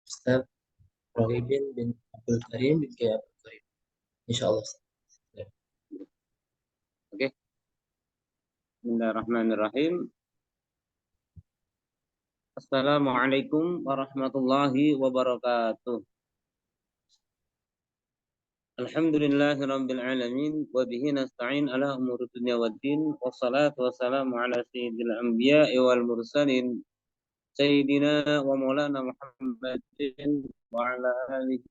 Ustaz Rohidin bin Abdul Karim bin Kiai Abdul Karim. Insyaallah. Ya. Oke. Bismillahirrahmanirrahim. Assalamualaikum warahmatullahi wabarakatuh. Alhamdulillahirabbil alamin wa bihi nasta'in ala umuri dunya waddin wassalatu wassalamu ala sayyidil anbiya'i wal mursalin sayyidina wa maulana Muhammadin wa ala alihi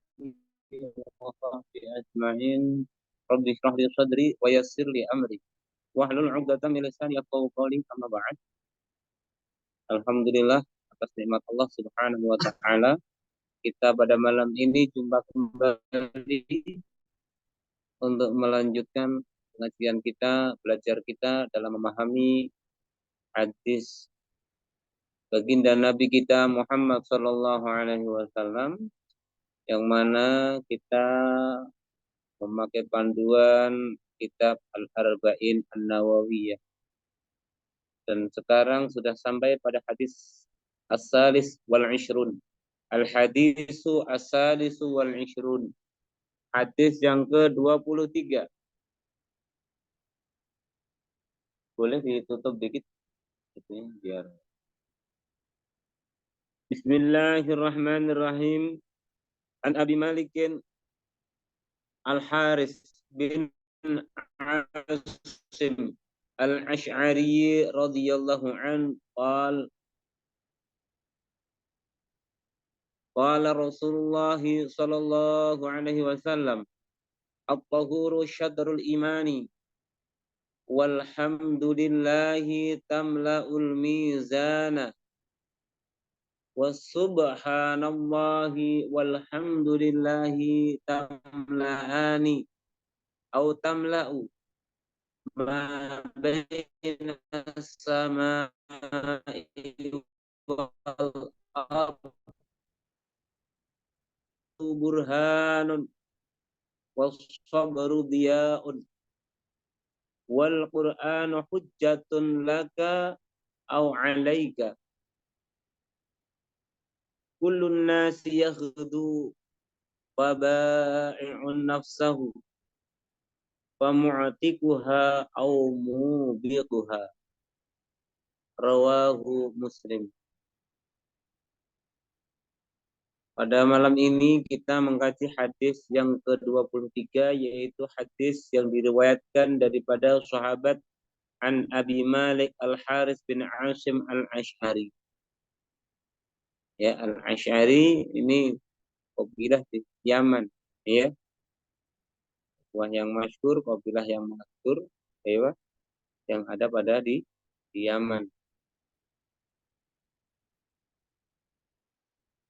wa sahbihi ajma'in. Rabbi shrah li sadri wa yassir li amri wahlul 'uqdatam min lisani yafqahu qawli. Amma ba'd. Alhamdulillah atas nikmat Allah Subhanahu wa taala, kita pada malam ini jumpa kembali untuk melanjutkan pengajian kita, belajar kita dalam memahami hadis baginda Nabi kita Muhammad sallallahu alaihi wasallam, yang mana kita memakai panduan kitab Al-Arba'in An-Nawawiyah. Dan sekarang sudah sampai pada hadis as-salis wal ishrun. Al-hadisu as-salisu wal ishrun. Hadis yang ke-23. Boleh ditutup dikit gitu ya, biar. Bismillahirrahmanirrahim. An Abi Malikin Al-Haris bin Asim Al-Ash'ari radhiyallahu an qala Rasulullah sallallahu alaihi wasallam, at-tahuru syadrul imani walhamdulillahi tamla'ul mizana wa subhanallahi walhamdulillahi tamla'ani au tamla'u ma baina as-samai wal ardi burhanun was-sabru diya'un wal qur'anu hujjatun laka au 'alaika. Kullun nasi yaghdu wa ba'i'un nafsahu wa mu'tikuha au mubiquha. Rawahu Muslim. Pada malam ini kita mengkaji hadis yang ke-23, yaitu hadis yang diriwayatkan daripada sahabat An Abi Malik Al-Haris bin Asim Al-Ash'ari. Ya, Al-Ash'ari ini kabilah di Yaman, ya. Wah yang masyhur, kabilah yang masyhur, ya, yang ada pada di Yaman.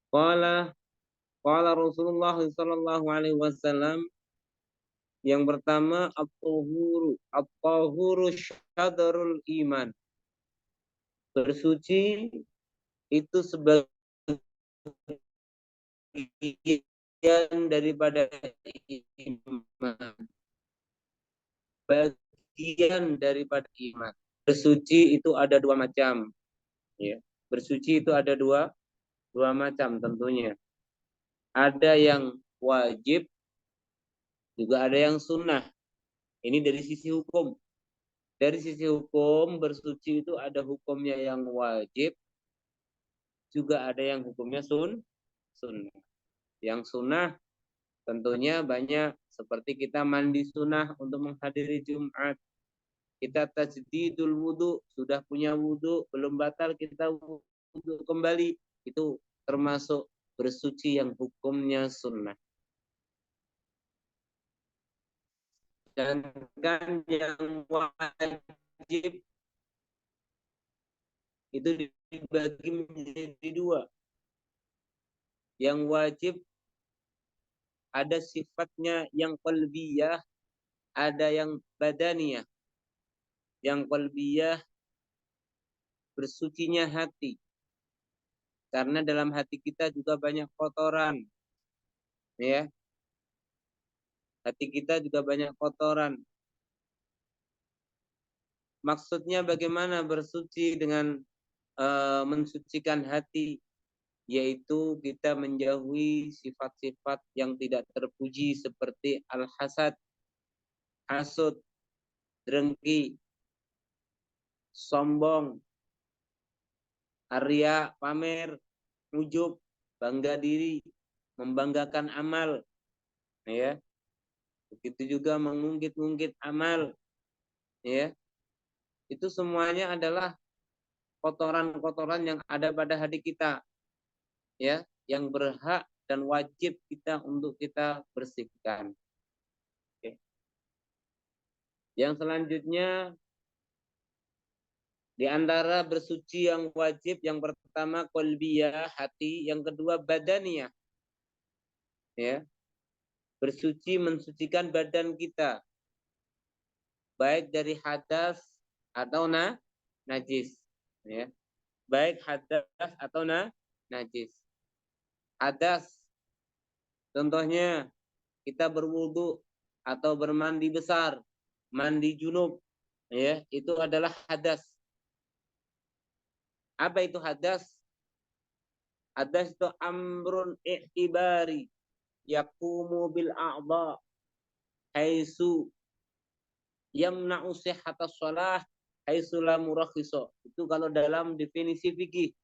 Qala Rasulullah sallallahu alaihi wasallam, yang pertama at-tahuru syadrul iman. Bersuci itu sebagian daripada iman. Bagian daripada iman. Bersuci itu ada dua macam, ya. Bersuci itu ada dua macam tentunya. Ada yang wajib, juga ada yang sunnah. Ini dari sisi hukum. Dari sisi hukum, bersuci itu ada hukumnya yang wajib, juga ada yang hukumnya sunnah. Yang sunnah tentunya banyak, seperti kita mandi sunnah untuk menghadiri Jumat. Kita tajdidul wudu, sudah punya wudu, belum batal kita wudu kembali. Itu termasuk bersuci yang hukumnya sunnah. Sedangkan yang wajib itu dibagi menjadi dua. Yang wajib ada sifatnya yang qalbiyah, ada yang badaniyah. Yang qalbiyah bersucinya hati. Karena dalam hati kita juga banyak kotoran. Ya. Hati kita juga banyak kotoran. Maksudnya bagaimana bersuci dengan mensucikan hati? yaitu kita menjauhi sifat-sifat yang tidak terpuji seperti al-hasad, hasud, dengki, sombong, arya, pamer, ujub, bangga diri, membanggakan amal, ya. Begitu juga mengungkit-ungkit amal, ya. Itu semuanya adalah kotoran-kotoran yang ada pada hati kita, ya, yang berhak dan wajib kita untuk kita bersihkan. Oke. Yang selanjutnya di antara bersuci yang wajib, yang pertama qalbiyah, hati, yang kedua badaniyah. Ya. Bersuci mensucikan badan kita, baik dari hadas atau najis, ya. Baik hadas atau najis. Hadas contohnya kita berwudu atau bermandi besar, mandi junub, ya, itu adalah hadas. Apa itu hadas? Hadas itu amrun i'tibari yaqumu bil a'dha haitsu yamna'u sihhatas shalah haitsu la murakhiso. Itu kalau dalam definisi fikih.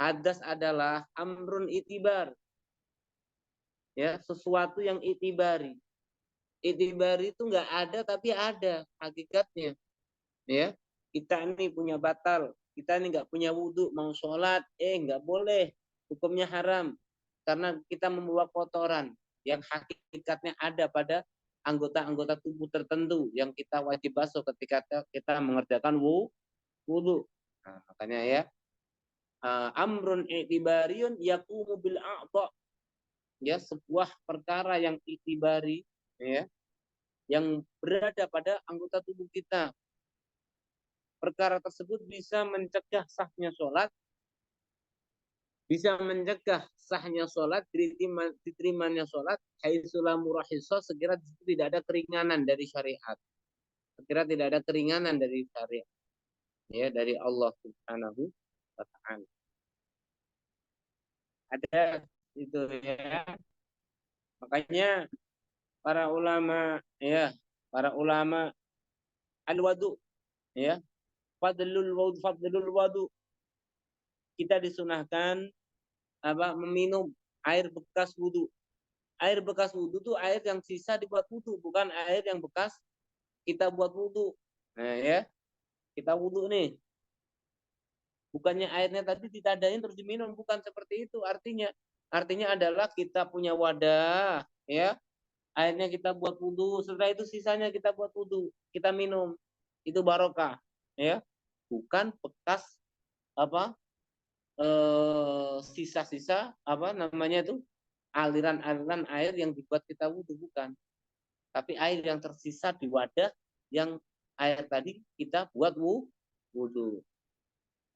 Hadas adalah amrun itibar. Ya, sesuatu yang itibari. Itibari itu enggak ada tapi ada hakikatnya. Ya. Kita ini punya batal, kita ini enggak punya wudu, mau sholat, enggak boleh. Hukumnya haram. Karena kita membawa kotoran yang hakikatnya ada pada anggota-anggota tubuh tertentu yang kita wajib basuh ketika kita mengerjakan wudu. Nah, makanya ya, amrun i'tibariyun yaqumu bil a'dha, ya, sebuah perkara yang i'tibari, ya, yang berada pada anggota tubuh kita. Perkara tersebut bisa mencegah sahnya sholat, bisa mencegah sahnya sholat, diterimanya sholat, haitsulam murahiso, sekira tidak ada keringanan dari syariat, sekira tidak ada keringanan dari syariat, ya, dari Allah Subhanahu wa Ta'ala. Ada itu, ya. Makanya para ulama, ya, para ulama al-wadu, ya, fadlul wadu, kita disunahkan apa, meminum air bekas wudu. Air bekas wudu itu air yang sisa dibuat wudu, bukan air yang bekas kita buat wudu. Nah, ya, kita wudu nih, bukannya airnya tadi ditadain terus diminum, bukan seperti itu artinya. Artinya adalah kita punya wadah, ya, airnya kita buat wudu, setelah itu sisanya kita buat wudu, kita minum, itu barokah, ya, bukan bekas apa, sisa-sisa apa namanya itu, aliran-aliran air yang dibuat kita wudu, bukan, tapi air yang tersisa di wadah yang air tadi kita buat wudu.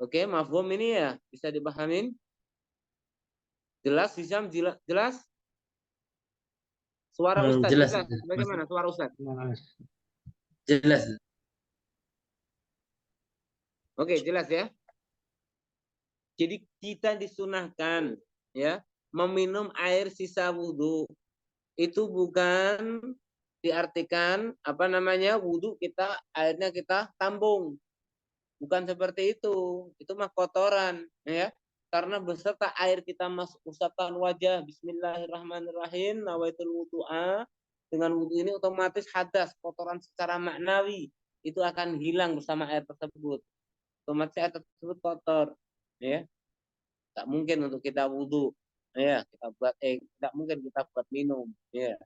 Oke, mafhum ini ya, bisa dipahamin? Jelas, Hisham? Jelas? Suara Ustadz Jelas, jelas. Bagaimana suara Ustadz? jelas. Oke, jelas ya. Jadi kita disunahkan, ya, meminum air sisa wudhu. Itu bukan diartikan apa namanya wudhu kita airnya kita tampung. Bukan seperti itu. Itu mah kotoran, ya. Karena beserta air kita masuk usapkan wajah, bismillahirrahmanirrahim, nawaitul wudu'a, dengan wudhu ini otomatis hadas, kotoran secara maknawi itu akan hilang bersama air tersebut. Otomatis air tersebut kotor, ya. Tak mungkin untuk kita wudhu, ya, kita buat tidak mungkin kita buat minum, ya.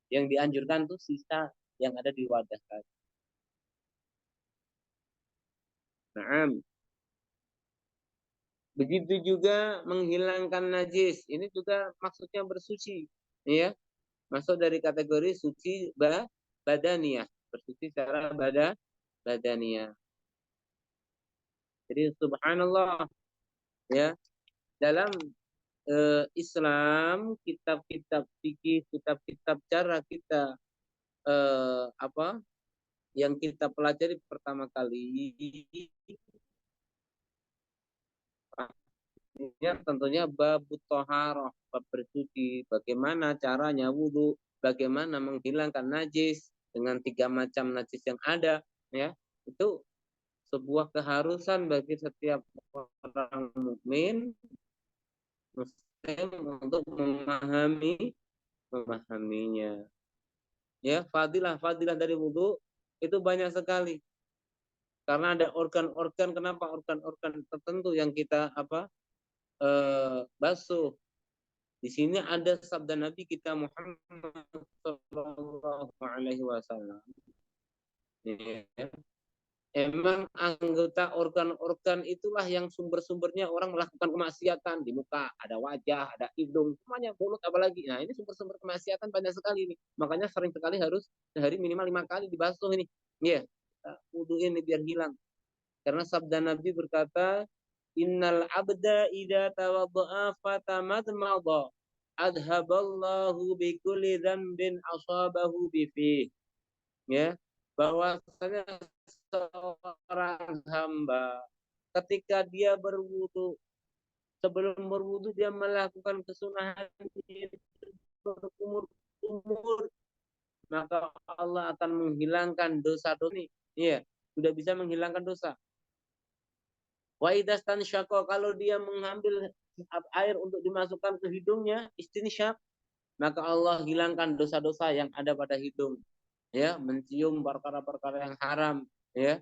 Yang dianjurkan tuh sisa yang ada di wadah tadi. Nah, begitu juga menghilangkan najis. Ini juga maksudnya bersuci, ya. Masuk dari kategori suci badaniyah, bersuci secara badaniyah. Jadi subhanallah, ya, dalam Islam, kitab-kitab fikih, kitab-kitab cara kita apa yang kita pelajari pertama kali Ya, tentunya bab thaharah, bab bersuci, bagaimana caranya wudhu, bagaimana menghilangkan najis dengan 3 macam najis yang ada, ya. Itu sebuah keharusan bagi setiap orang mukmin muslim untuk memahaminya. Ya, fadilah dari wudhu itu banyak sekali. Karena ada organ-organ, kenapa organ-organ tertentu yang kita basuh. Di sini ada sabda Nabi kita Muhammad Sallallahu Alaihi Wasallam. Ya. Emang anggota organ-organ itulah yang sumber-sumbernya orang melakukan kemaksiatan. Di muka ada wajah, ada hidung, semuanya mulut apalagi. Nah, ini sumber-sumber kemaksiatan banyak sekali ini. Makanya sering sekali harus sehari minimal 5 kali dibasuh ini. Ya, wudhu ini biar hilang. Karena sabda Nabi berkata, Innal abda idza tawadda'a fatamadmada adhaballahu bikulli dzambin asabahu bifi. Ya, bahwasanya seorang hamba ketika dia berwudu, sebelum berwudu dia melakukan kesunahan berkumur-kumur, maka Allah akan menghilangkan dosa-dosa ini. Iya, sudah bisa menghilangkan dosa. Wa idastan syako, kalau dia mengambil air untuk dimasukkan ke hidungnya, istinsyak, maka Allah hilangkan dosa-dosa yang ada pada hidung. Ya, mencium perkara-perkara yang haram, ya.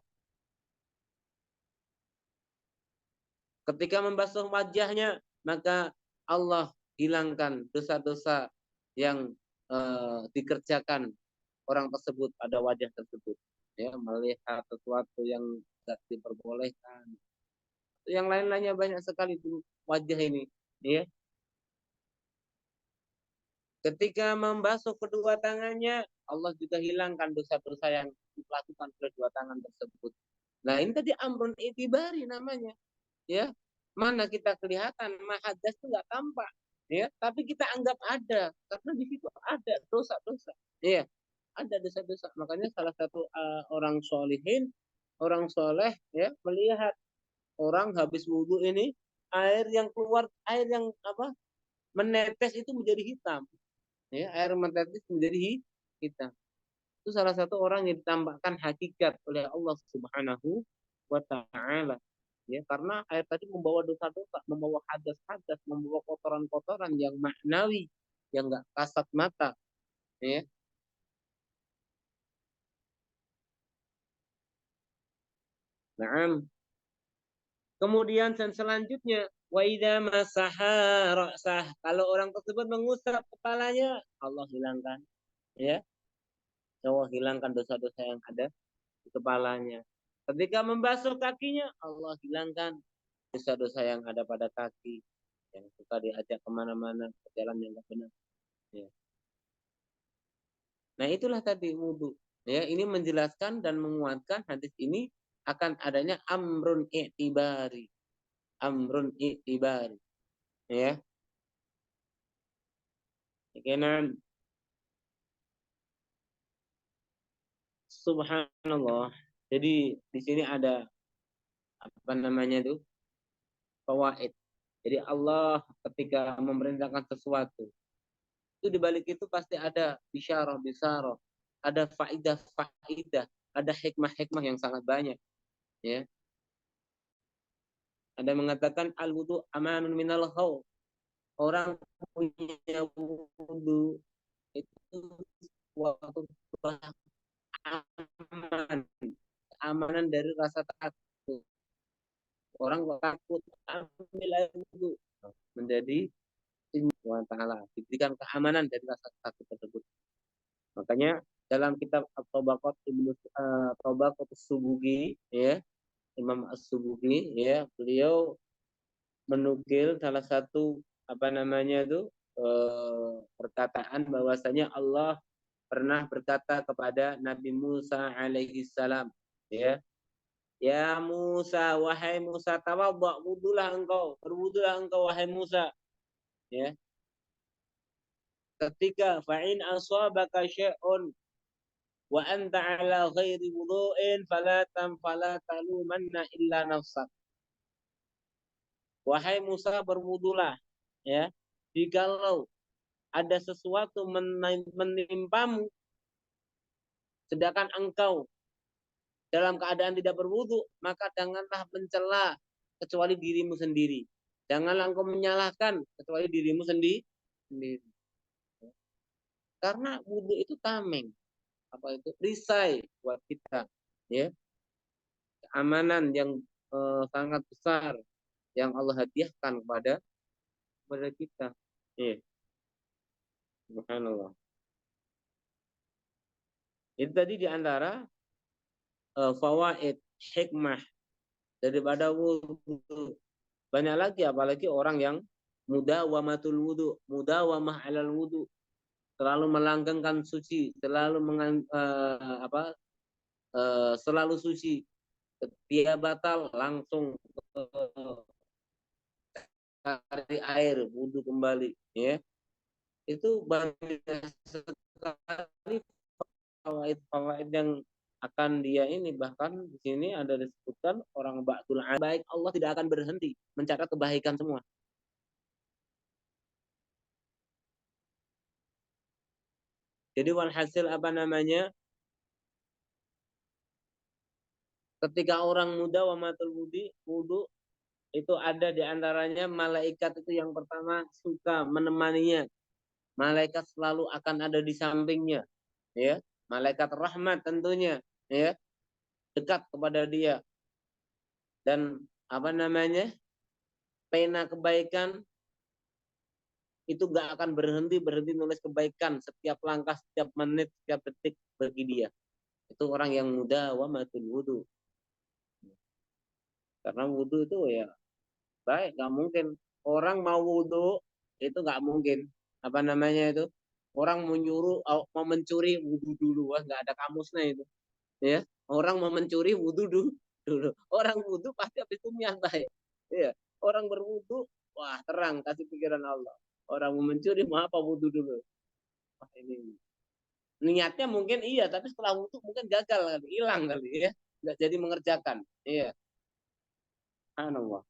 Ketika membasuh wajahnya, maka Allah hilangkan dosa-dosa yang dikerjakan orang tersebut pada wajah tersebut. Ya, melihat sesuatu yang tidak diperbolehkan. Yang lain-lainnya banyak sekali di wajah ini. Ya. Ketika membasuh kedua tangannya, Allah juga hilangkan dosa-dosa yang dilakukan oleh dua tangan tersebut. Nah, ini tadi amrun itibari namanya. Ya, mana kita kelihatan mahadas itu nggak tampak, ya, tapi kita anggap ada karena di situ ada dosa-dosa, ya, ada dosa-dosa. Makanya salah satu orang solihin, orang soleh, ya, melihat orang habis wudhu ini air yang keluar, air yang menetes itu menjadi hitam, ya, air menetes menjadi hitam. Itu salah satu orang yang ditambahkan hakikat oleh Allah Subhanahu wa Ta'ala. Ya, karena air tadi membawa dosa-dosa, membawa hadas-hadas, membawa kotoran-kotoran yang maknawi, yang enggak kasat mata, ya. Nah, kemudian dan selanjutnya, wa idza masaha ra'sah, kalau orang tersebut mengusap kepalanya, Allah hilangkan, ya. Allah hilangkan dosa-dosa yang ada di kepalanya. Ketika membasuh kakinya, Allah hilangkan dosa-dosa yang ada pada kaki, yang suka diajak kemana-mana ke jalan yang tidak benar. Ya. Nah, itulah tadi wudhu. Ya, ini menjelaskan dan menguatkan hadis ini akan adanya amrun i'tibari. Amrun i'tibari. Ya. Karena subhanallah. Jadi di sini ada apa namanya itu? Fawaid. Jadi Allah ketika memerintahkan sesuatu, itu di balik itu pasti ada bisyarah, ada faidah, ada hikmah-hikmah yang sangat banyak, ya. Ada mengatakan al wudu amanun minal khauf. Orang punya wudu itu suatu aman, keamanan dari rasa takut. Orang takut ambil air wudu menjadi Allah Ta'ala diberikan keamanan dari rasa takut tersebut. Makanya dalam kitab At-Tabaqat Ibnu Tabaqat Subugi, ya, Imam As-Subugi, ya, beliau menukil salah satu apa namanya itu perkataan bahwasanya Allah pernah berkata kepada Nabi Musa alaihi salam, ya, ya Musa, wahai Musa, tawadhu, wudulah engkau, berwudulah engkau wahai Musa, ya, ketika fa'in asabaka syai'un wa anta ala ghairi wudu'in fala talumanna illa nafsak. wahai Musa berwudulah, ya. Jikalau ada sesuatu menimpamu sedangkan engkau dalam keadaan tidak berwudu, maka janganlah mencela kecuali dirimu sendiri. Janganlah engkau menyalahkan kecuali dirimu sendiri. Karena wudu itu tameng, apa itu perisai buat kita, ya, keamanan yang sangat besar yang Allah hadiahkan kepada kita. Ya, subhanallah. Itu tadi diantara fawaid hikmah daripada wudu. Banyak lagi, apalagi orang yang mudawamatul wudu, mudawamah alal wudu, selalu melanggengkan suci, selalu selalu suci. Dia batal langsung cari air wudu kembali, ya. Itu banyak sekali fawaid yang akan dia ini, bahkan di sini ada disebutkan orang ba'dul baik, Allah tidak akan berhenti mencatat kebaikan semua. Jadi walhasil apa namanya, ketika orang muda wamatul wudu itu ada diantaranya malaikat itu yang pertama suka menemaninya, malaikat selalu akan ada di sampingnya, ya, malaikat rahmat tentunya, ya, dekat kepada dia, dan apa namanya, pena kebaikan itu gak akan berhenti nulis kebaikan setiap langkah, setiap menit, setiap detik bagi dia. Itu orang yang muda wamatul wudu. Karena wudu itu ya baik, nggak mungkin orang mau wudu itu nggak mungkin. Apa namanya itu? Orang menyuruh mau mencuri wudu dulu, wah nggak ada kamusnya itu. Ya, orang mau mencuri wudu dulu. Orang wudu pasti habis itu niat baik. Ya, orang berwudu, wah terang kasih pikiran Allah. Orang mau mencuri mau apa wudu dulu. Wah ini niatnya mungkin iya, tapi setelah wudu mungkin gagal kali, hilang kali, ya, nggak jadi mengerjakan. Iya, subhanallah.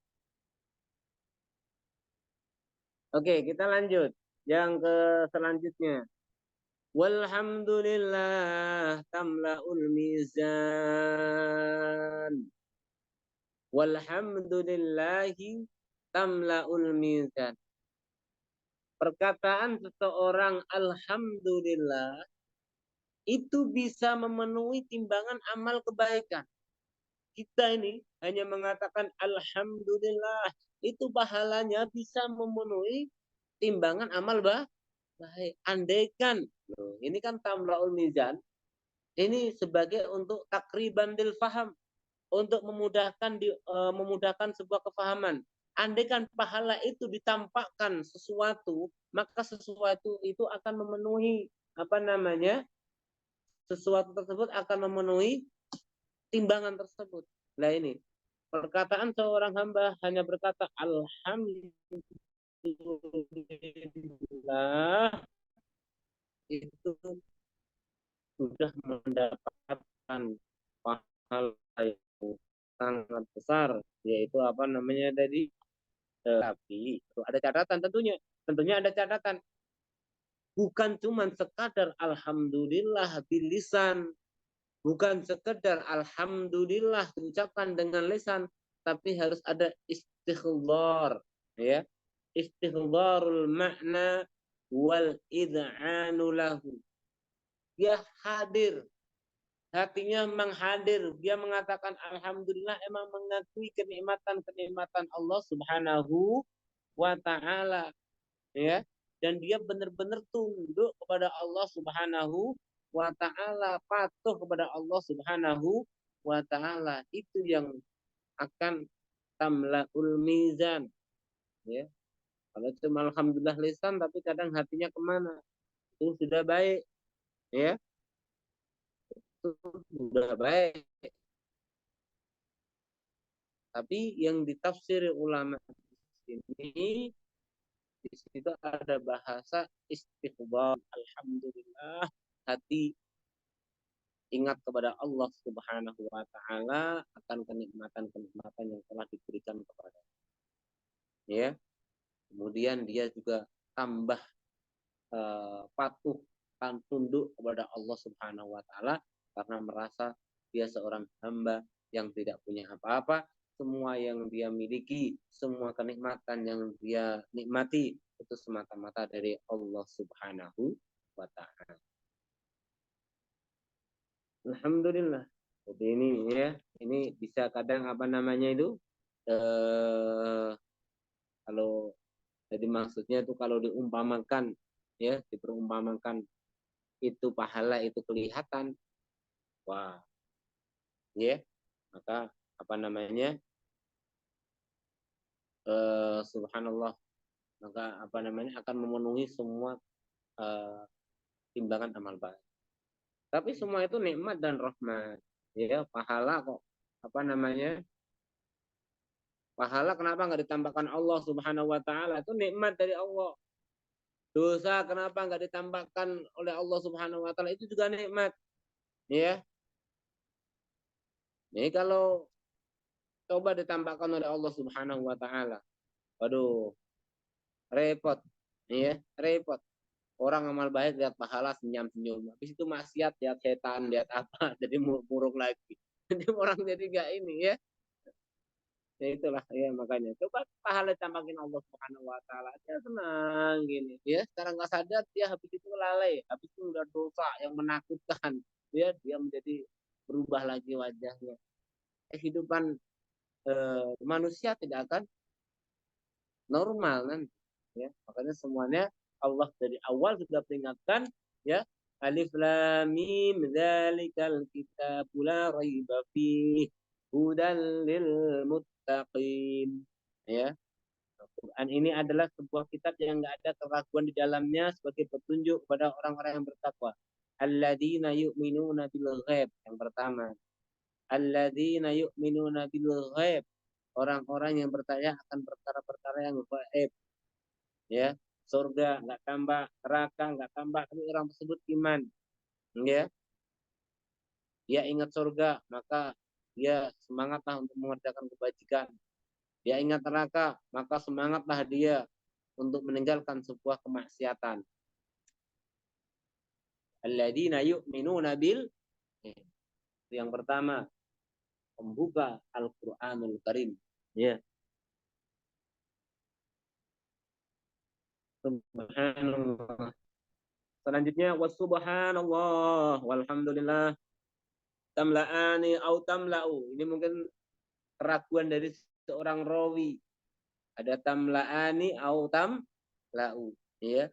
Oke, kita lanjut. Yang ke selanjutnya. Walhamdulillah tamla'ul mizan. Walhamdulillahi tamla'ul mizan. Perkataan seseorang alhamdulillah itu bisa memenuhi timbangan amal kebaikan. Kita ini hanya mengatakan alhamdulillah, itu pahalanya bisa memenuhi timbangan amal baik. Andaikan, ini kan tamlaul mizan, ini sebagai untuk takriban dil faham, untuk memudahkan sebuah kefahaman. Andaikan pahala itu ditampakkan sesuatu, maka sesuatu itu akan memenuhi apa namanya, sesuatu tersebut akan memenuhi timbangan tersebut. Nah ini perkataan seorang hamba hanya berkata alhamdulillah, itu sudah mendapatkan pahala yang sangat besar, yaitu apa namanya tadi, tapi ada catatan, tentunya ada catatan, bukan cuma sekadar alhamdulillah bilisan, bukan sekedar alhamdulillah diucapkan dengan lisan, tapi harus ada istighdar, ya, istighdharul makna wal id'anu lahu. Dia hadir, hatinya menghadir, dia mengatakan alhamdulillah, emang mengakui kenikmatan Allah Subhanahu wa taala, ya, dan dia benar-benar tunduk kepada Allah Subhanahu wa taala, patuh kepada Allah Subhanahu wa taala. Itu yang akan tamlaul mizan, ya. Kalau cuma alhamdulillah lisan tapi kadang hatinya kemana, itu sudah baik, ya, itu sudah baik. Tapi yang ditafsir ulama di sini, di situ ada bahasa istighfar, alhamdulillah, hati ingat kepada Allah Subhanahu wa taala akan kenikmatan yang telah diberikan kepada. ya. Kemudian dia juga tambah patuh dan tunduk kepada Allah Subhanahu wa taala karena merasa dia seorang hamba yang tidak punya apa-apa, semua yang dia miliki, semua kenikmatan yang dia nikmati itu semata-mata dari Allah Subhanahu wa taala. Alhamdulillah. Jadi ini ya, ini bisa kadang apa namanya itu kalau jadi maksudnya itu kalau diumpamakan ya, diperumpamakan itu pahala itu kelihatan, wah, ya, maka apa namanya, subhanallah, maka apa namanya akan memenuhi semua eh, timbangan amal baik. Tapi semua itu nikmat dan rahmat, ya, pahala kok, apa namanya, pahala kenapa nggak ditambahkan Allah Subhanahu Wa Taala, itu nikmat dari Allah. Dosa kenapa nggak ditambahkan oleh Allah Subhanahu Wa Taala, itu juga nikmat, ya. Ini kalau coba ditambahkan oleh Allah Subhanahu Wa Taala, waduh, repot, ya, repot. Orang amal baik lihat pahala senyum-senyum, habis itu maksiat lihat setan, lihat apa, jadi murung lagi. Jadi orang jadi nggak ini ya. Ya itulah ya, makanya coba pahala tambahin Allah Subhanahu wa taala, dia senang gini ya, secara nggak sadar dia habis itu lalai, habis itu udah dosa yang menakutkan, ya dia menjadi berubah lagi wajahnya. Kehidupan manusia tidak akan normal nanti, ya makanya semuanya Allah dari awal sudah peringatkan, ya, alif lam mim dzalikal kitabul la raiba fihi hudal lil muttaqin, ya. Quran ini adalah sebuah kitab yang enggak ada keraguan di dalamnya sebagai petunjuk kepada orang-orang yang bertakwa. Alladzina yu'minuna bil ghaib, yang pertama. Alladzina yu'minuna bil ghaib, orang-orang yang percaya akan perkara-perkara yang gaib, ya. Surga nggak tambah, neraka nggak tambah, tapi orang tersebut iman, ya. Dia ingat surga, maka dia semangatlah untuk mengerjakan kebajikan. Dia ingat neraka, maka semangatlah dia untuk meninggalkan sebuah kemaksiatan. Alladzina yu'minuna bil, yang pertama, pembuka Al-Qur'anul Karim, ya. Subhanallah. Selanjutnya wasubhanallah walhamdulillah tamla'ani au tamla'u. Ini mungkin keraguan dari seorang rawi. Ada tamla'ani au tamla'u, ya.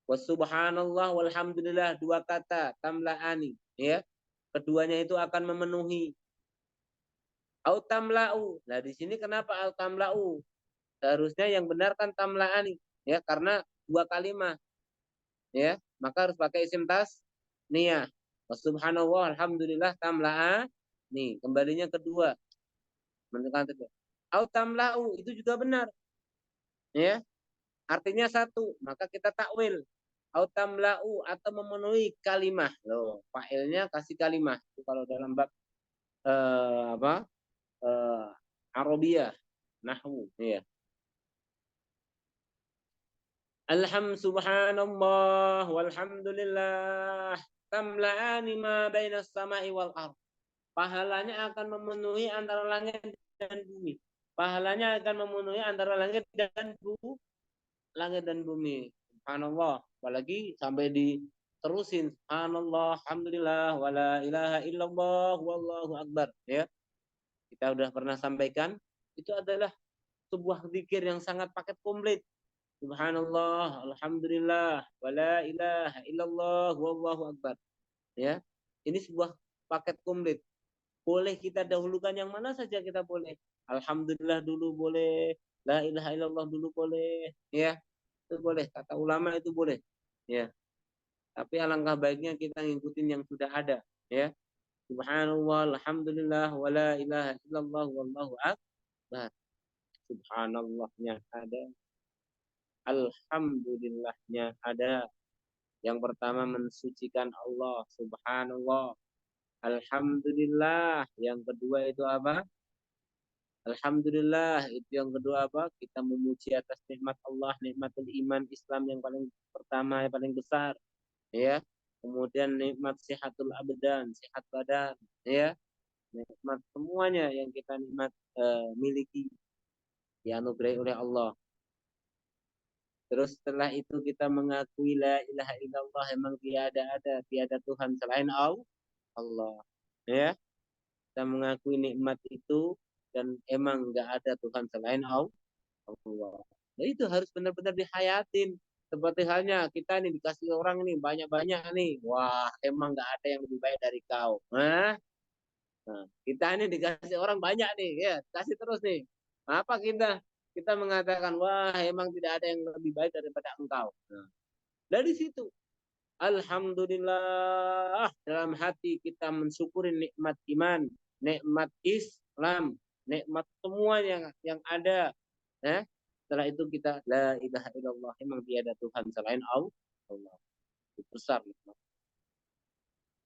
Wasubhanallah walhamdulillah, dua kata tamla'ani, ya. Keduanya itu akan memenuhi. Au tamla'u. Nah, di sini kenapa au tamla'u? Seharusnya yang benar kan tamla'ani, ya, karena dua kalimat, ya. Maka harus pakai isim tasniyah. Subhanallah alhamdulillah tamla'a. Nih, kembalinya kedua. Menentukan kedua. Au tamla'u itu juga benar. Ya. Artinya satu, maka kita takwil. Au tamla'u atau memenuhi kalimah. Loh, fa'ilnya kasih kalimah. Itu kalau dalam bab apa? Arabiyah, nahwu, ya. Subhanallah walhamdulillah tamla'ani ma bainas sama'i wal ardh. Pahalanya akan memenuhi antara langit dan bumi. Pahalanya akan memenuhi antara langit dan bumi. Subhanallah. Apalagi sampai diterusin. Subhanallah, alhamdulillah, wala ilaha illallah, wallahu akbar. Ya, kita udah pernah sampaikan. Itu adalah sebuah zikir yang sangat paket komplit. Subhanallah, alhamdulillah, wala ilaha illallah, wallahu akbar. Ya, ini sebuah paket komplit. Boleh kita dahulukan yang mana saja, kita boleh. Alhamdulillah dulu boleh, la ilaha illallah dulu boleh, ya. Itu boleh, kata ulama itu boleh, ya. Tapi alangkah baiknya kita ngikutin yang sudah ada, ya. Subhanallah, alhamdulillah, wala ilaha illallah, wallahu akbar. Subhanallahnya ada, alhamdulillahnya ada. Yang pertama mensucikan Allah, subhanallah. Alhamdulillah. Yang kedua itu apa? Alhamdulillah. Itu yang kedua apa? Kita memuji atas nikmat Allah, nikmatul iman Islam yang paling pertama, yang paling besar, ya. Kemudian nikmat sihatul abdan, sehat badan, ya. Nikmat semuanya yang kita miliki dianugerahi oleh Allah. Terus setelah itu kita mengakui la ilaha illallah, emang tiada Tuhan selain Allah. Ya, kita mengakui nikmat itu dan emang nggak ada Tuhan selain Allah. Nah, itu harus benar-benar dihayatin. Seperti halnya kita nih dikasih orang nih banyak-banyak nih. Wah, emang nggak ada yang lebih baik dari kau. Nah, kita ini dikasih orang banyak nih, ya, kasih terus nih. Apa kita? Kita mengatakan, wah, emang tidak ada yang lebih baik daripada engkau. Nah, dari situ, alhamdulillah, dalam hati kita mensyukuri nikmat iman, nikmat Islam, nikmat semua yang ada. Ya. Setelah itu kita la ilaha illallah, emang tiada Tuhan selain Allah. Itu besar nikmat.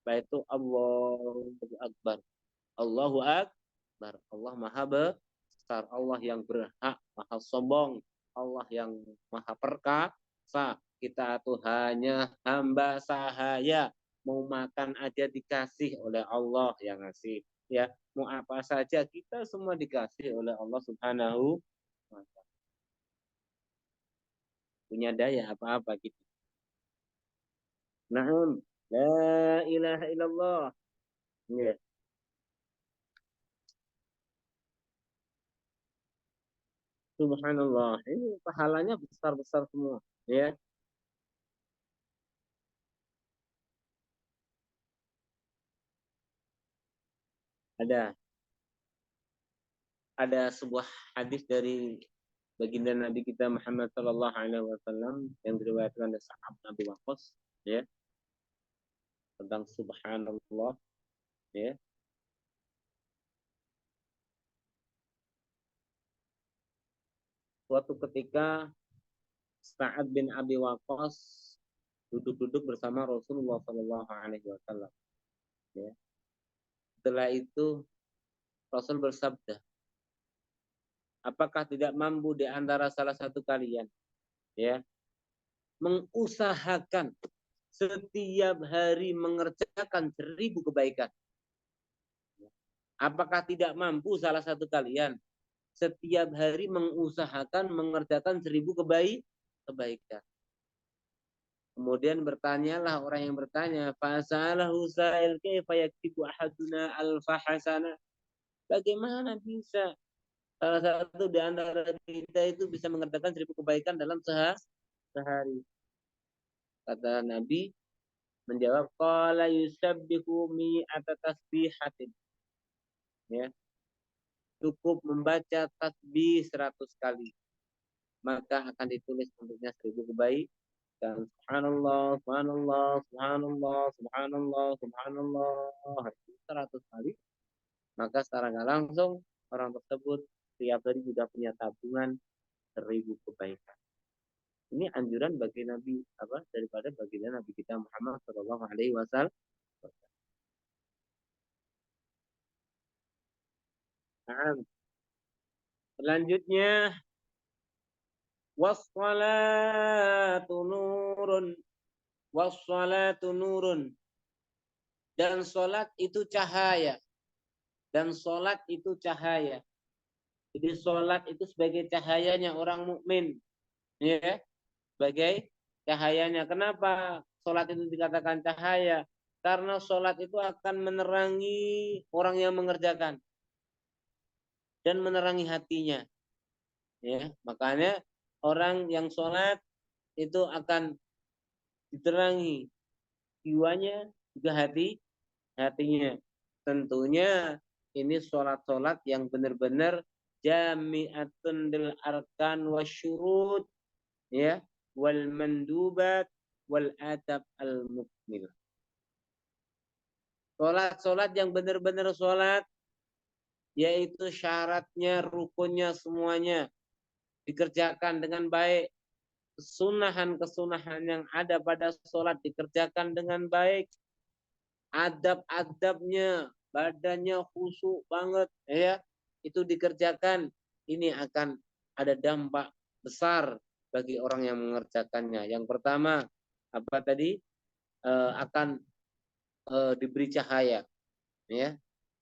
Baik itu Allahu Akbar. Allahu Akbar. Allah Maha Besar. Allah yang berhak, Maha Sombong. Allah yang Maha Perkasa. Kita tuh hanya hamba sahaya. Mau makan aja dikasih oleh Allah yang ngasih. Ya, mau apa saja kita semua dikasih oleh Allah Subhanahu wa Ta'ala. Punya daya apa-apa gitu. Naam, la ilaha illallah. Ya. Subhanallah. Ini pahalanya besar-besar semua. Ya, ada sebuah hadis dari baginda Nabi kita Muhammad Sallallahu Alaihi Wasallam yang diriwayatkan oleh Sa'ab bin Abi Waqqas, ya, tentang Subhanallah, ya. Suatu ketika Sa'ad bin Abi Waqqas duduk-duduk bersama Rasulullah Sallallahu Alaihi Wasallam, ya. Setelah itu Rasul bersabda, apakah tidak mampu di antara salah satu kalian, ya, mengusahakan setiap hari mengerjakan 1.000 kebaikan? Apakah tidak mampu salah satu kalian setiap hari mengusahakan mengerjakan 1.000 kebaikan? Kemudian bertanyalah orang yang bertanya, fasalahu sa'il kaifa yaktibu ahaduna alfa hasanah? Bagaimana bisa salah satu di antara kita itu bisa mengerjakan 1.000 kebaikan dalam sehari? Kata Nabi menjawab, qala yusabbihu mi'ata tasbihatin. Ya, cukup membaca tasbih 100 kali, maka akan ditulis untuknya 1.000 kebaikan. Subhanallah, subhanallah, subhanallah, subhanallah, subhanallah. 100 kali. Maka secara nggak langsung orang tersebut tiap hari juga punya tabungan 1.000 kebaikan. Ini anjuran bagi Nabi apa daripada baginda Nabi kita Muhammad Shallallahu Alaihi Wasallam. Nah, selanjutnya wassalatu nurun, wassalatu nurun, dan sholat itu cahaya, dan sholat itu cahaya. Jadi sholat itu sebagai cahayanya orang mukmin, ya, sebagai cahayanya. Kenapa sholat itu dikatakan cahaya? Karena sholat itu akan menerangi orang yang mengerjakan dan menerangi hatinya. Ya, makanya orang yang sholat itu akan diterangi jiwanya juga hatinya. Tentunya ini sholat-sholat yang benar-benar jami'atun lil arkan wasyurut, ya, wal mandubat wal adab al mukmil. Sholat-sholat yang benar-benar sholat, yaitu syaratnya, rukunnya semuanya dikerjakan dengan baik. Kesunahan-kesunahan yang ada pada sholat dikerjakan dengan baik. Adab-adabnya, badannya khusyuk banget, ya. itu dikerjakan, ini akan ada dampak besar bagi orang yang mengerjakannya. Yang pertama, apa tadi? Akan diberi cahaya, ya.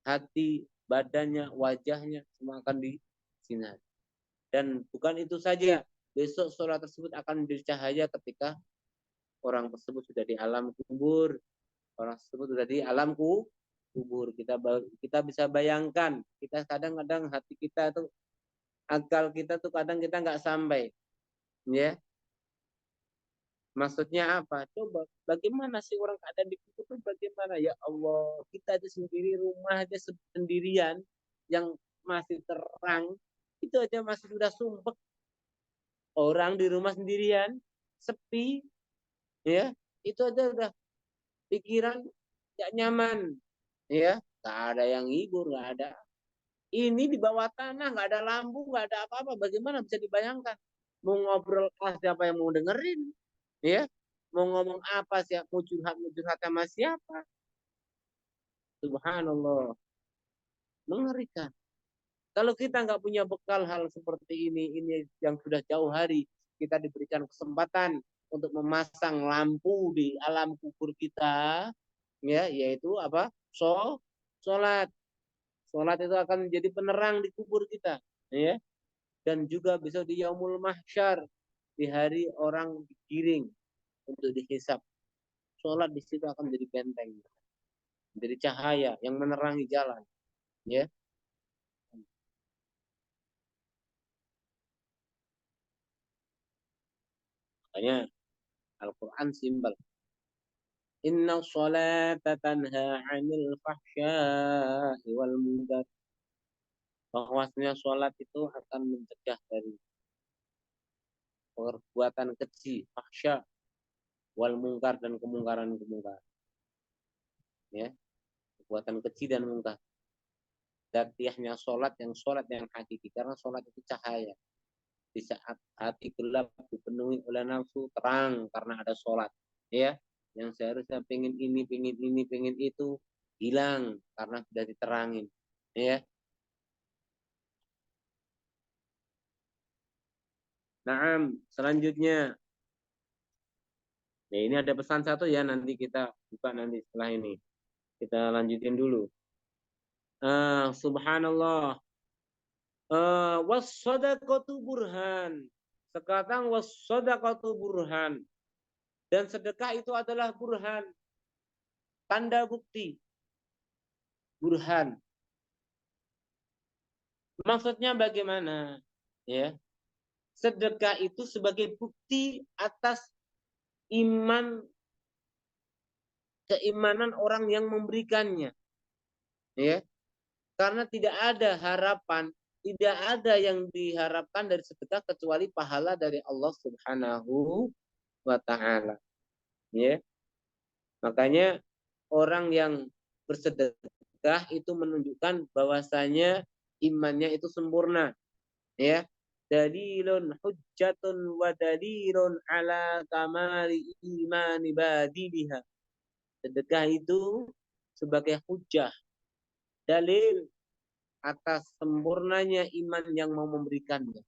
Hati, badannya, wajahnya semua akan disinari. Dan bukan itu saja, besok sholat tersebut akan menjadi cahaya ketika orang tersebut sudah di alam kubur. Orang tersebut sudah di alam kubur. Kita bisa bayangkan, kita kadang-kadang hati kita tuh, akal kita tuh kadang kita nggak sampai, ya. Maksudnya apa? Coba bagaimana sih orang keadaan di kubur itu bagaimana? Ya Allah, kita aja sendiri, rumah aja sendirian yang masih terang, itu aja masih sudah sumpek. Orang di rumah sendirian, sepi, ya, itu aja udah pikiran gak nyaman, ya. Gak ada yang hibur, gak ada. Ini di bawah tanah, gak ada lampu, gak ada apa-apa. Bagaimana bisa dibayangkan? Mau ngobrol siapa yang mau dengerin, ya? Mau ngomong apa sih? Mau curhat sama siapa? Subhanallah, mengerikan. Kalau kita nggak punya bekal hal seperti ini yang sudah jauh hari kita diberikan kesempatan untuk memasang lampu di alam kubur kita, ya, yaitu apa? Sholat. Sholat itu akan menjadi penerang di kubur kita, ya. Dan juga bisa di yaumul mahsyar, di hari orang digiring untuk dihisab. Sholat di situ akan menjadi benteng, menjadi cahaya yang menerangi jalan, ya. Makanya Al-Quran simbol. Inna sholata tanha 'anil fahsya'i wal munkar. Bahwasanya sholat itu akan mencegah dari perbuatan keji, fahsya, wal munkar, dan kemungkaran-kemungkaran. Ya, perbuatan keji dan mungkar. Datiahnya sholat yang hakiki, karena sholat itu cahaya. Di saat hati gelap dipenuhi oleh nafsu, terang karena ada sholat, ya. Yang seharusnya pengen ini, pengen itu, hilang karena sudah diterangin, ya. Nah, selanjutnya, ya ini ada pesan satu, ya, nanti kita buka nanti setelah ini. Kita lanjutin dulu. Subhanallah. Was-sadaqatu burhan. Sekarang was-sadaqatu burhan. Dan sedekah itu adalah burhan. Tanda bukti. Burhan. Maksudnya bagaimana? Ya. Sedekah itu sebagai bukti atas keimanan orang yang memberikannya. Ya. Karena tidak ada harapan, tidak ada yang diharapkan dari sedekah kecuali pahala dari Allah Subhanahu wa taala. Ya. Makanya orang yang bersedekah itu menunjukkan bahwasanya imannya itu sempurna, ya. Dalilun hujjatun wa dalilun ala kamali imani badiha. Sedekah itu sebagai hujjah, dalil atas sempurnanya iman yang mau memberikannya.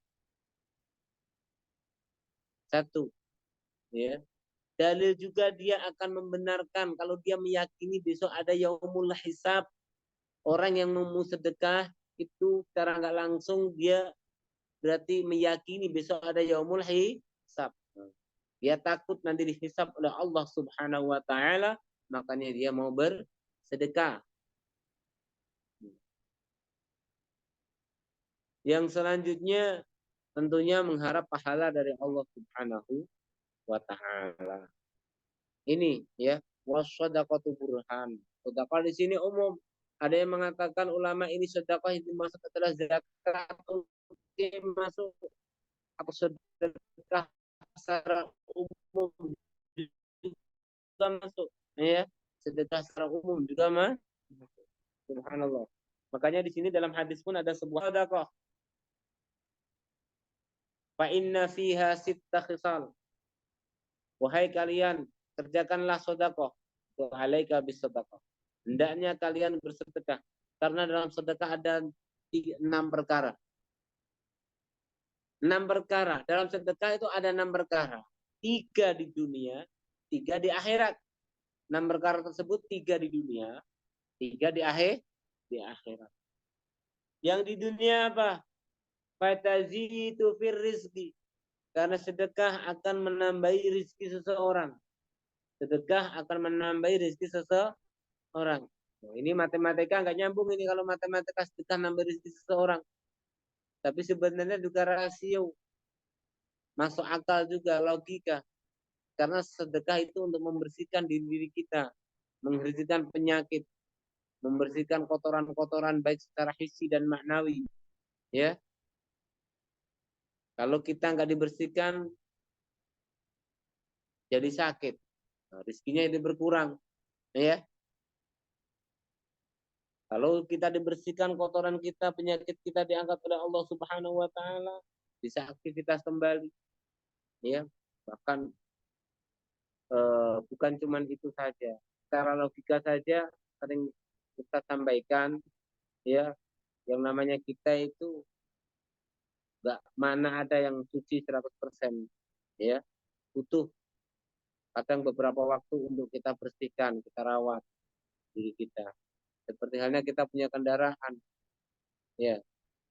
Satu, ya. Dalil juga dia akan membenarkan kalau dia meyakini besok ada yaumul hisab. Orang yang mau sedekah itu secara nggak langsung dia berarti meyakini besok ada yaumul hisab. Dia takut nanti dihisab oleh Allah Subhanahu wa taala, makanya dia mau bersedekah. Yang selanjutnya tentunya mengharap pahala dari Allah Subhanahu wa taala. Ini, ya, wasadaqatu burhan. Sedekah di sini umum. Ada yang mengatakan ulama ini sedekah itu masuk adalah zakat, masuk atau sedekah secara umum juga masuk, ya. Sedekah secara umum juga masuk. Subhanallah. Makanya di sini dalam hadis pun ada sebuah sedekah. Fa inna fiha sitta khisal. Wahai kalian, kerjakanlah sedekah. Wa alaika bis sedekah. Hendaknya kalian bersedekah. Karena dalam sedekah ada 6 perkara. 6 perkara. Dalam sedekah itu ada 6 perkara. 3 di dunia, 3 di akhirat. 6 perkara tersebut 3 di dunia, 3 di akhirat. Yang di dunia apa? Fatazidu fir rizqi. Karena sedekah akan menambahi rizki seseorang. Sedekah akan menambahi rizki seseorang. Nah, ini matematika nggak nyambung ini kalau matematika sedekah nambah rizki seseorang. Tapi sebenarnya juga rasio. Masuk akal juga, logika. Karena sedekah itu untuk membersihkan diri kita. Membersihkan penyakit. Membersihkan kotoran-kotoran baik secara hissi dan maknawi. Ya, kalau kita nggak dibersihkan, jadi sakit. Nah, rizkinya itu berkurang. Ya, kalau kita dibersihkan kotoran kita, penyakit kita diangkat oleh Allah Subhanahu wa taala, bisa aktivitas kembali. Ya, bahkan bukan cuma itu saja. Secara logika saja sering kita sampaikan, ya, yang namanya kita itu nggak mana ada yang suci 100%, ya, butuh kadang beberapa waktu untuk kita bersihkan, kita rawat diri kita. Seperti halnya kita punya kendaraan, ya,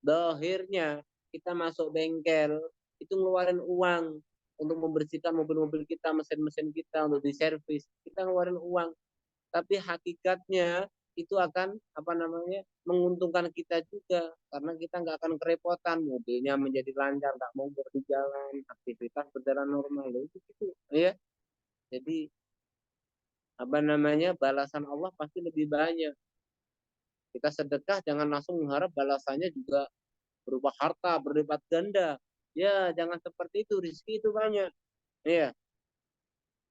dohirnya kita masuk bengkel itu ngeluarin uang untuk membersihkan mobil-mobil kita, mesin-mesin kita untuk diservis, kita ngeluarin uang. Tapi hakikatnya itu akan apa namanya menguntungkan kita juga karena kita nggak akan kerepotan, mobilnya menjadi lancar, nggak mogok di jalan, aktivitas berjalan normal itu gitu, ya. Jadi apa namanya balasan Allah pasti lebih banyak. Kita sedekah jangan langsung mengharap balasannya juga berupa harta berlipat ganda. Ya, jangan seperti itu. Rizki itu banyak. Ya,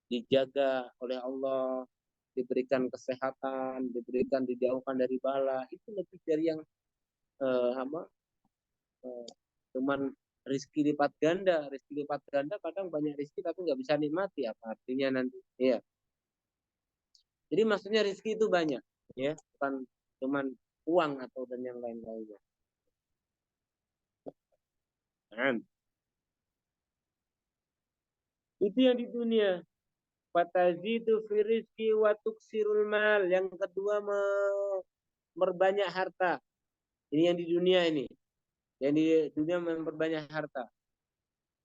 dijaga oleh Allah, diberikan kesehatan, diberikan dijauhkan dari bala. Itu lebih dari yang apa? Cuman rizki lipat ganda. Rizki lipat ganda kadang banyak rizki tapi nggak bisa nikmati. Apa artinya nanti? Ya. Jadi maksudnya rizki itu banyak. Ya, bukan cuman uang atau dan yang lain-lainnya. Nah, itu yang di dunia. Fatazidu fi rizki wa tuksirul mal. Yang kedua memperbanyak harta. Ini yang di dunia ini. Yang di dunia memperbanyak harta.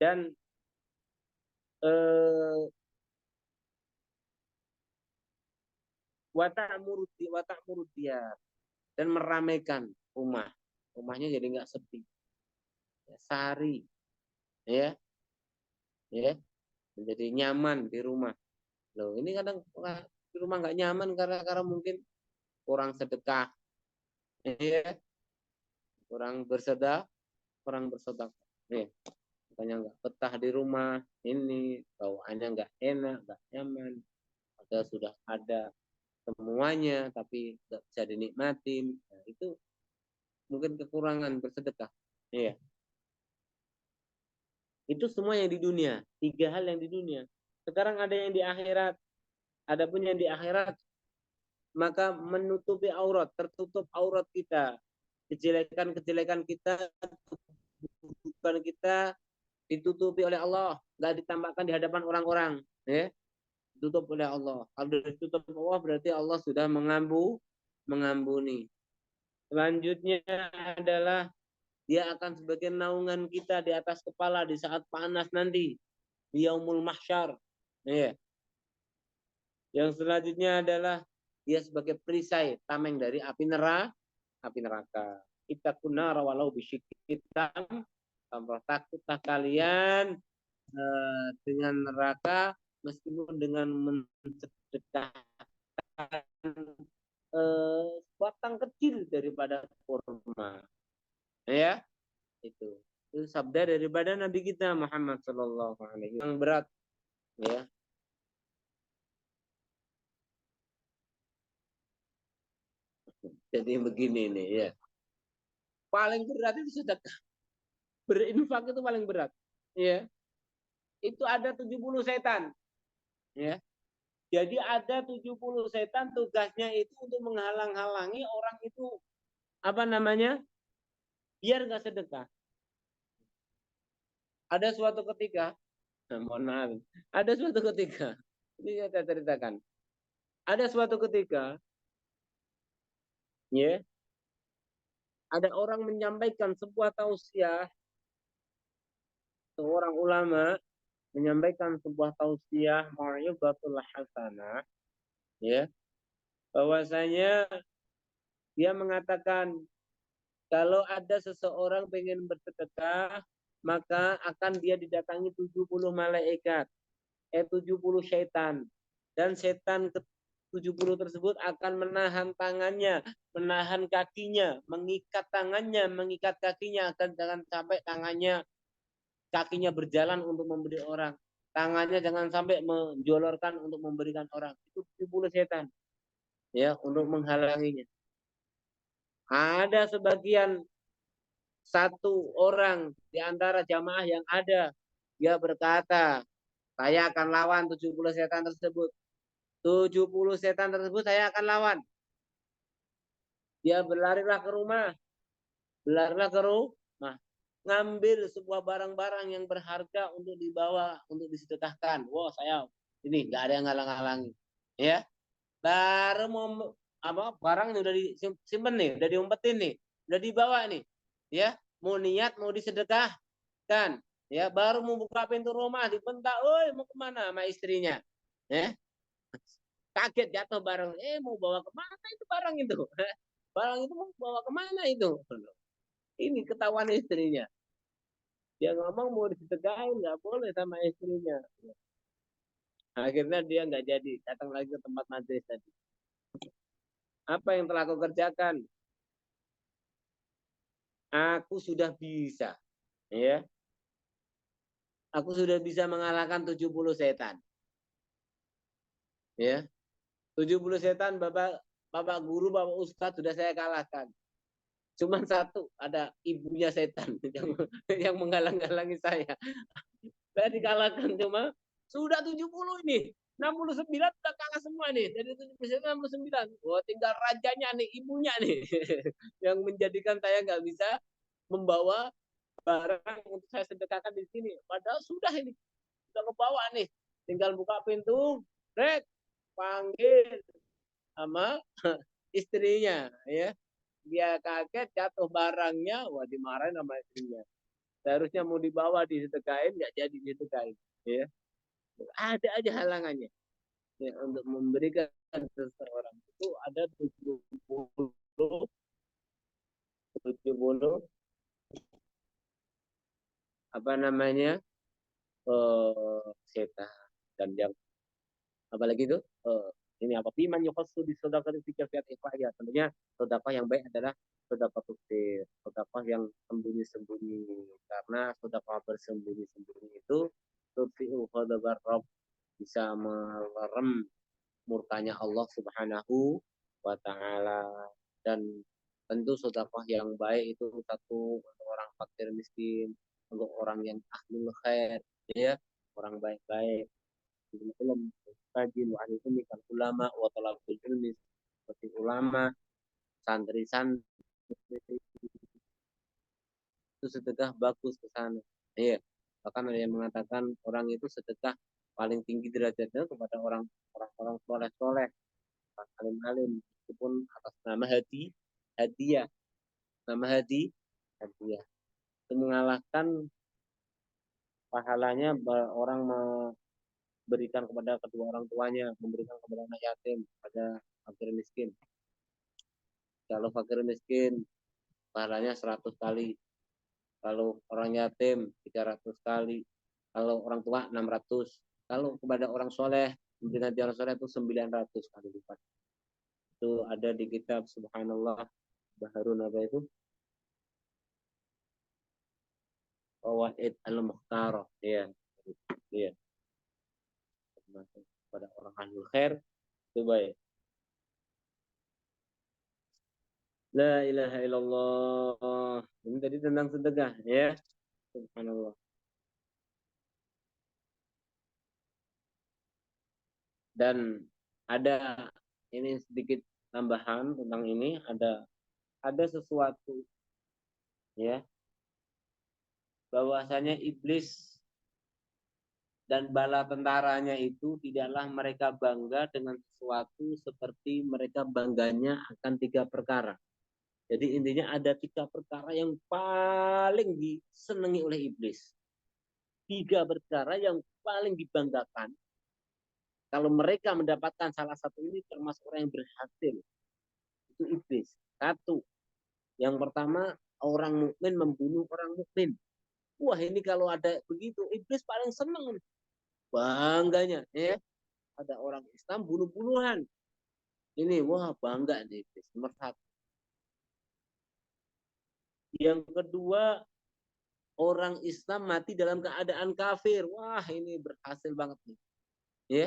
Dan watak murutia dan meramaikan rumah. Rumahnya jadi nggak sepi. Sari, ya, ya, menjadi nyaman di rumah. Loh, ini kadang di rumah nggak nyaman karena mungkin kurang sedekah, ya, kurang bersedekah. Ya. Makanya nggak betah di rumah ini, bawaannya nggak enak, nggak nyaman. Padahal sudah ada semuanya, tapi nggak bisa dinikmatin. Nah, itu mungkin kekurangan bersedekah. Iya. Itu semua yang di dunia. 3 hal yang di dunia. Sekarang ada yang di akhirat. Adapun yang di akhirat, maka menutupi aurat, tertutup aurat kita. Kejelekan-kejelekan kita, keburukan kita ditutupi oleh Allah, nggak ditambahkan di hadapan orang-orang, ya, ditutup oleh Allah. Kalau ditutup Allah berarti Allah sudah mengampuni. Selanjutnya adalah dia akan sebagai naungan kita di atas kepala di saat panas nanti di yaumul mahsyar, ya. Yang selanjutnya adalah dia sebagai perisai tameng dari api neraka. Kita kunara walau bisyikkitam. Takutlah kalian dengan neraka meskipun dengan mensedekahkan batang kecil daripada kurma, ya, itu sabda daripada Nabi kita Muhammad Sallallahu Alaihi Wasallam yang berat, ya. Jadi begini nih, ya, paling berat itu sedekah, berinfak itu paling berat, ya. Itu ada 70 setan, ya. Jadi ada 70 setan tugasnya itu untuk menghalang-halangi orang itu apa namanya biar nggak sedekah. Ada suatu ketika, mohon maaf, ada suatu ketika, ini saya ceritakan. Ada suatu ketika, ya, ada orang menyampaikan sebuah tausiah, seorang ulama menyampaikan sebuah tausiah mau'izatul hasanah, ya, bahwasanya dia mengatakan kalau ada seseorang pengen bersedekah, maka akan dia didatangi 70 malaikat, 70 setan. Dan setan ke 70 tersebut akan menahan tangannya, menahan kakinya, mengikat tangannya, mengikat kakinya, akan jangan sampai tangannya, kakinya berjalan untuk memberi orang. Tangannya jangan sampai menjolorkan untuk memberikan orang. Itu 70 setan, ya, untuk menghalanginya. Ada sebagian satu orang di antara jamaah yang ada, dia berkata, saya akan lawan 70 setan tersebut. 70 setan tersebut saya akan lawan. Dia berlarilah ke rumah, berlarilah ke rumah, ngambil sebuah barang-barang yang berharga untuk dibawa, untuk disedekahkan. Wah, saya ini nggak ada yang ngalang-halangi, ya. Baru mau apa, barang udah disimpan nih, udah diumpetin nih, udah dibawa nih, ya. Mau niat mau disedekahkan, ya. Baru mau buka pintu rumah, dibentak, oi mau kemana sama istrinya, ya. Kaget jatuh barang, mau bawa kemana itu barang itu? Barang itu mau bawa kemana itu? Ini ketahuan istrinya. Dia ngomong mau disedekahin, nggak boleh sama istrinya. Akhirnya dia nggak jadi datang lagi ke tempat majelis tadi. Apa yang telah kau kerjakan? Aku sudah bisa, ya. Aku sudah bisa mengalahkan 70 setan, ya. 70 setan Bapak Bapak guru, Bapak Ustadz sudah saya kalahkan. Cuma satu, ada ibunya setan yang menghalang-halangi saya. Saya dikalahkan cuma sudah 70 ini. 69 sudah kalah semua nih. Dari 70 69. Wah, tinggal rajanya nih, ibunya nih. Yang menjadikan saya nggak bisa membawa barang untuk saya sedekahkan di sini. Padahal sudah ini. Sudah ke bawah nih. Tinggal buka pintu, rek, panggil sama istrinya, ya. Dia kaget, jatuh barangnya, wah dimarahin sama istrinya. Seharusnya mau dibawa disedekain, nggak jadi disedekain, ya. Ada aja halangannya, ya, untuk memberikan seseorang itu ada 70 apa namanya, setan. Dan yang apalagi itu, ini apa, piman yukhassu di sedekah fi kafiyat ya, tentunya sedekah yang baik adalah sedekah kusir, sedekah yang sembunyi-sembunyi, karena sedekah bersembunyi-sembunyi itu tufi'u ghadabar Rabb, bisa melerem murkanya Allah Subhanahu wa taala. Dan tentu sedekah yang baik itu satu untuk orang fakir miskin, untuk orang yang ahlul khair, ya, orang baik-baik, ilmu kaji wa ahli ilmi kan ulama wa talabul ilmi, seperti ulama, santri-santri, itu sedekah bagus ke sana. Iya. Bahkan ada yang mengatakan orang itu sedekah paling tinggi derajatnya kepada orang-orang soleh-soleh, alim-alim, meskipun atas nama hadiah, nama hadiah. Itu mengalahkan pahalanya orang memberikan kepada kedua orang tuanya, memberikan kepada anak yatim, pada fakir miskin. Kalau fakir miskin pahalanya 100 kali, kalau orang yatim 300 kali, kalau orang tua 600, kalau kepada orang soleh, memberikan jalan soleh itu 900 kali lipat. Itu ada di kitab Subhanallah Baharun apa itu, Fawaid al-Mukhtarah, ya, ya, pada orang ahlul khair itu baik. La ilaha illallah. Ini tadi tentang sedekah, ya. Subhanallah. Dan ada ini sedikit tambahan tentang ini, ada sesuatu ya, bahwasanya iblis dan bala tentaranya itu tidaklah mereka bangga dengan sesuatu seperti mereka bangganya akan 3 perkara. Jadi intinya ada 3 perkara yang paling disenangi oleh iblis. 3 perkara yang paling dibanggakan. Kalau mereka mendapatkan salah satu ini termasuk orang yang berhasil. Itu iblis. 1. Yang pertama, orang mukmin membunuh orang mukmin. Wah, ini kalau ada begitu, iblis paling senang. Bangganya, ya. Ada orang Islam bunuh-bunuhan. Ini, wah bangga nih iblis. Nomor 1. Yang kedua, orang Islam mati dalam keadaan kafir. Wah, ini berhasil banget nih. Ya,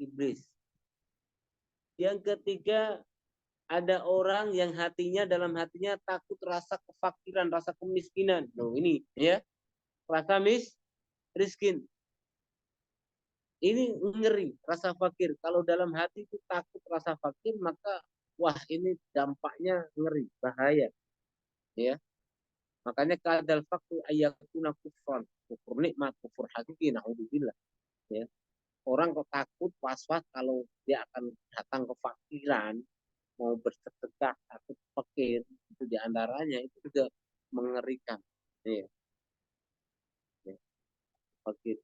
iblis. Yang ketiga, ada orang yang dalam hatinya takut rasa kefakiran, rasa kemiskinan. Loh, ini ya, rasa miskin. Ini ngeri, rasa fakir. Kalau dalam hati itu takut rasa fakir, maka wah ini dampaknya ngeri, bahaya. Ya, makanya kadal faktu ayakuna kufran, kufur nikmat, kufur hakiki, naudzubillah. Ya, orang kok takut was-was kalau dia akan datang kefakiran, mau bersedekah takut fakir, itu diantaranya itu juga mengerikan. Ya, ya, fakir.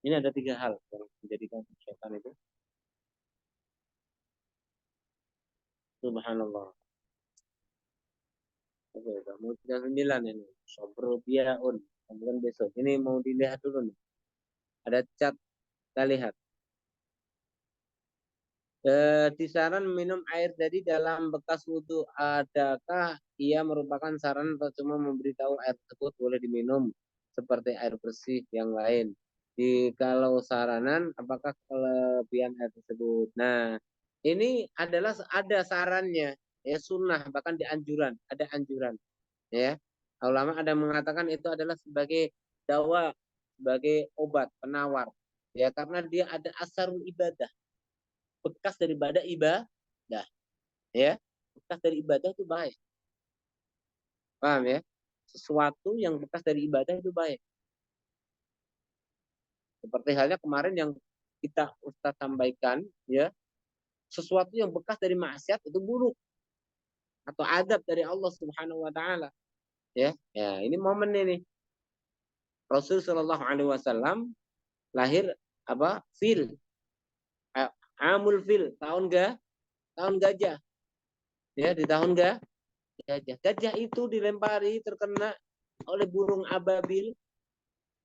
Ini ada 3 hal yang menjadikan syaitan itu. Subhanallah. Oke, kemudian 9 ini. Sobrobiaun. Kemudian besok. Ini mau dilihat dulu nih. Ada cat. Kita lihat. Di saran minum air dari dalam bekas wudhu. Adakah ia merupakan saran atau cuma memberitahu air tersebut boleh diminum seperti air bersih yang lain? Kalau saranan, apakah kelebihan air tersebut? Nah, ini adalah ada sarannya, ya sunnah bahkan dianjuran, ada anjuran, ya. Ulama ada mengatakan itu adalah sebagai dawa, sebagai obat penawar, ya karena dia ada asarul ibadah, bekas daripada ibadah, ya bekas dari ibadah itu baik, paham ya? Sesuatu yang bekas dari ibadah itu baik. Seperti halnya kemarin yang kita Ustaz sampaikan, ya sesuatu yang bekas dari maksiat itu buruk atau adab dari Allah Subhanahu wa taala, ya. Ya, ini momen ini. Rasul Shallallahu alaihi wasallam lahir apa? Fil. Amul fil, tahun gajah. Ya, di tahun gajah. Gajah itu dilempari terkena oleh burung ababil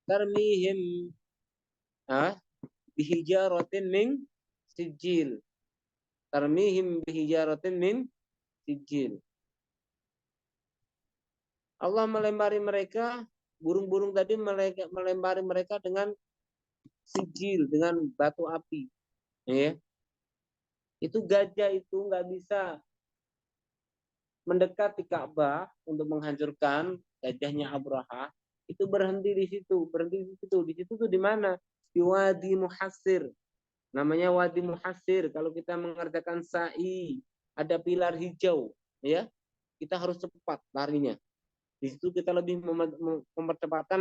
tarmihim bihijaratin min sijil. Tarmihim bihijaratin min sijil. Allah melempari mereka, burung-burung tadi melempari mereka dengan sijil, dengan batu api. Ya. Itu gajah itu nggak bisa mendekati Ka'bah untuk menghancurkan gajahnya Abraha. Itu berhenti di situ, berhenti di situ. Di situ tuh di mana? Di Wadi Muhassir. Namanya Wadi Muhassir. Kalau kita mengerjakan sa'i, ada pilar hijau, ya. Kita harus cepat larinya. Di situ kita lebih mempercepatkan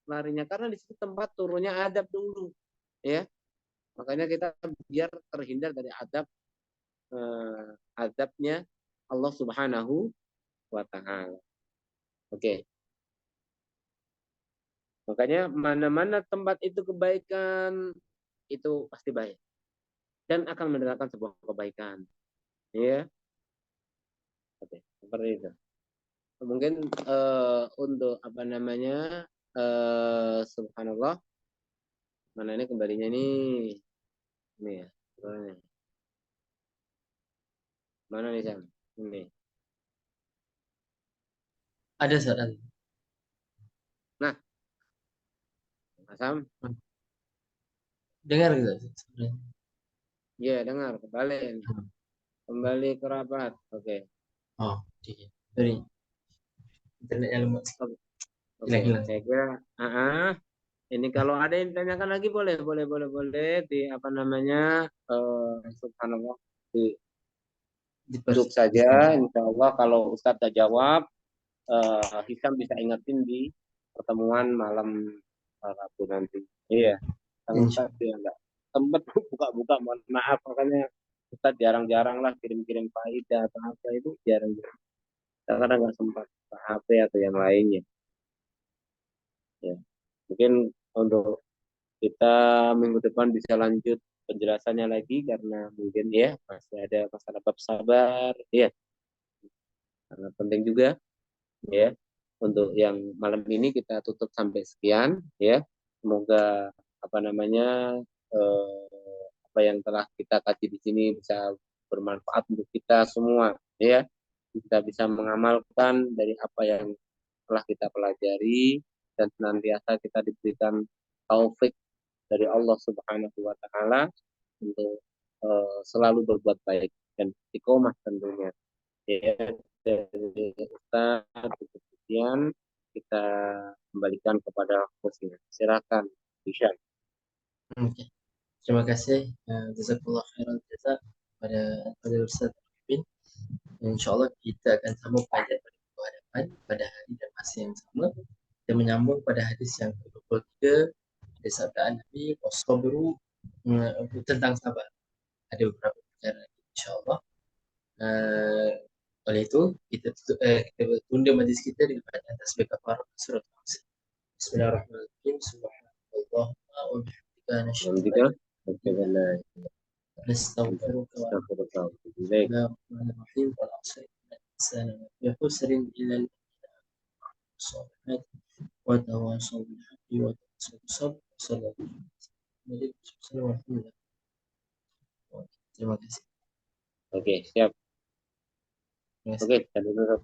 larinya karena di situ tempat turunnya adab dulu, ya. Makanya kita biar terhindar dari adabnya Allah Subhanahu wa taala. Oke. Makanya mana-mana tempat itu kebaikan itu pasti baik dan akan mendatangkan sebuah kebaikan. Ya. Oke, seperti itu. Mungkin untuk apa namanya subhanallah, mana ini kembalinya nih, ini ya, mana nih Sam, ini, Ada saran. nah Sam, Dengar gitu sebenarnya. ya dengar kembali ke rapat, oke. Oh, iya. Sorry. Internetnya lemot. Oke, Hilang-hilang. saya kira, ini kalau ada yang ditanyakan lagi boleh di apa namanya, subhanallah, di Cukup saja, insya Allah kalau Ustadz tak jawab, Hisam bisa ingetin di pertemuan malam Rabu nanti. Iya, kan Insya Ustadz ya nggak tempat buka-buka, mohon maaf, makanya Ustadz jarang-jarang lah kirim-kirim faedah atau apa itu jarang-jarang. Kadang nggak sempat ke HP atau yang lainnya. Ya, mungkin untuk kita minggu depan bisa lanjut penjelasannya lagi karena mungkin ya masih ada masalah bab sabar, ya sangat penting juga ya. Untuk yang malam ini kita tutup sampai sekian ya. Semoga apa namanya apa yang telah kita kaji di sini bisa bermanfaat untuk kita semua ya. Kita bisa mengamalkan dari apa yang telah kita pelajari dan senantiasa kita diberikan taufik dari Allah Subhanahu wa taala untuk selalu berbuat baik dan istiqomah tentunya. Ya, dari Ustaz, kemudian kita kembalikan kepada hostnya. Silakan, bisa. Oke. Terima kasih. Jazakallah khairan jaza pada Ustaz Arifin. Insya Allah kita akan sambung pada minggu hadapan pada hari dan masa yang sama. Kita menyambung pada hadis yang ke-23 dari sabda Nabi wasabru tentang sabar. Ada beberapa perkara insya Allah. Oleh itu kita tunda majlis kita dengan bacaan tasbih kafarah surat Al-Asr. Bismillahirrahmanirrahim. Subhanallah wa bihamdika nasyhadu an Alhamdulillah. la ilaha illa anta nastaghfiruka wa natubu ilaik. Bismillahirrahmanirrahim. Wal 'asri innal insana lafi khusr illa alladhina amanu was-salihati wa tawassaw bil haqqi wa tawassaw bis sabr. Sallallahu alaihi wasallam. Terima kasih. Oke, siap. Terima kasih. Oke, kita tutup.